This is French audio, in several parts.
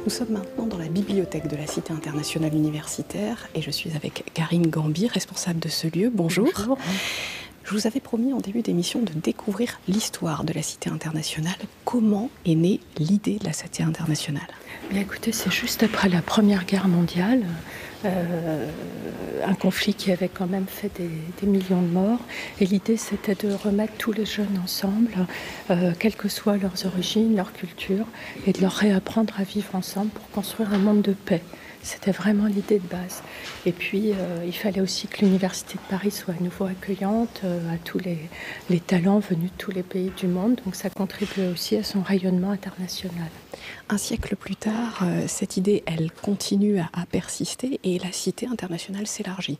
Nous sommes maintenant dans la bibliothèque de la Cité internationale universitaire et je suis avec Karine Gambi, responsable de ce lieu. Bonjour. Bonjour. Je vous avais promis en début d'émission de découvrir l'histoire de la Cité internationale. Comment est née l'idée de la Cité internationale ? Bien écoutez, c'est juste après la Première Guerre mondiale, un conflit qui avait quand même fait des millions de morts. Et l'idée, c'était de remettre tous les jeunes ensemble, quelles que soient leurs origines, leur culture, et de leur réapprendre à vivre ensemble pour construire un monde de paix. C'était vraiment l'idée de base. Et puis, il fallait aussi que l'Université de Paris soit à nouveau accueillante à tous les talents venus de tous les pays du monde. Donc ça contribuait aussi à son rayonnement international. Un siècle plus tard, cette idée, elle continue à persister et la Cité internationale s'élargit.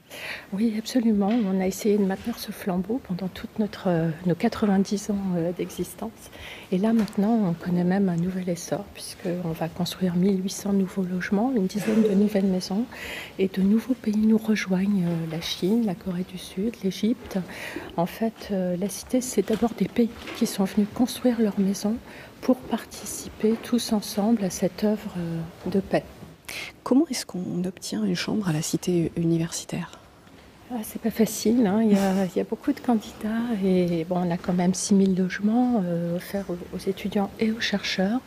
Oui, absolument. On a essayé de maintenir ce flambeau pendant toutes nos 90 ans d'existence. Et là, maintenant, on connaît même un nouvel essor, puisqu'on va construire 1800 nouveaux logements, une dizaine de nouvelles maisons, et de nouveaux pays nous rejoignent, la Chine, la Corée du Sud, l'Égypte. En fait, la Cité, c'est d'abord des pays qui sont venus construire leurs maisons pour participer tous ensemble à cette œuvre de paix. Comment est-ce qu'on obtient une chambre à la Cité universitaire ? C'est pas facile, hein. Il y a beaucoup de candidats et bon, on a quand même 6000 logements offerts aux étudiants et aux chercheurs.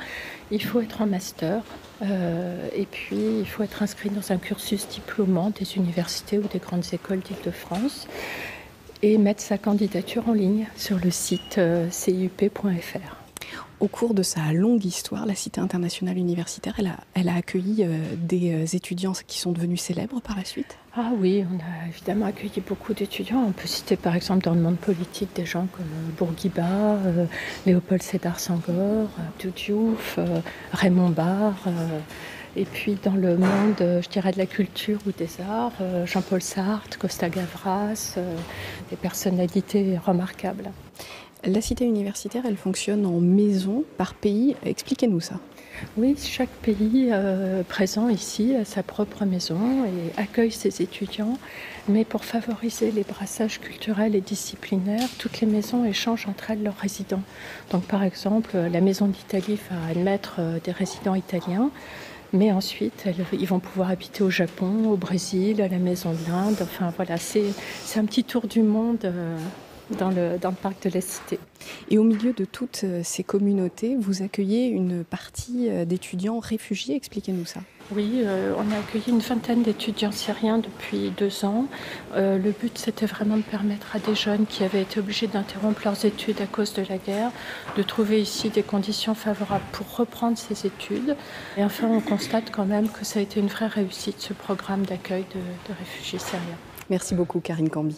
Il faut être en master et puis il faut être inscrit dans un cursus diplômant des universités ou des grandes écoles d'Île-de-France et mettre sa candidature en ligne sur le site ciup.fr. Au cours de sa longue histoire, la Cité internationale universitaire, elle a accueilli des étudiants qui sont devenus célèbres par la suite. Ah oui, on a évidemment accueilli beaucoup d'étudiants. On peut citer par exemple dans le monde politique des gens comme Bourguiba, Léopold Sédar Senghor, Abdou Diouf, Raymond Barre. Et puis dans le monde, je dirais, de la culture ou des arts, Jean-Paul Sartre, Costa Gavras, des personnalités remarquables. La Cité universitaire, elle fonctionne en maison par pays. Expliquez-nous ça. Oui, chaque pays présent ici a sa propre maison et accueille ses étudiants. Mais pour favoriser les brassages culturels et disciplinaires, toutes les maisons échangent entre elles leurs résidents. Donc par exemple, la maison d'Italie va admettre des résidents italiens. Mais ensuite, ils vont pouvoir habiter au Japon, au Brésil, à la maison de l'Inde. Enfin voilà, c'est un petit tour du monde dans le parc de la Cité. Et au milieu de toutes ces communautés, vous accueillez une partie d'étudiants réfugiés. Expliquez-nous ça. Oui, on a accueilli une vingtaine d'étudiants syriens depuis 2 ans. Le but, c'était vraiment de permettre à des jeunes qui avaient été obligés d'interrompre leurs études à cause de la guerre, de trouver ici des conditions favorables pour reprendre ces études. Et enfin, on constate quand même que ça a été une vraie réussite, ce programme d'accueil de réfugiés syriens. Merci beaucoup, Karine Gambi.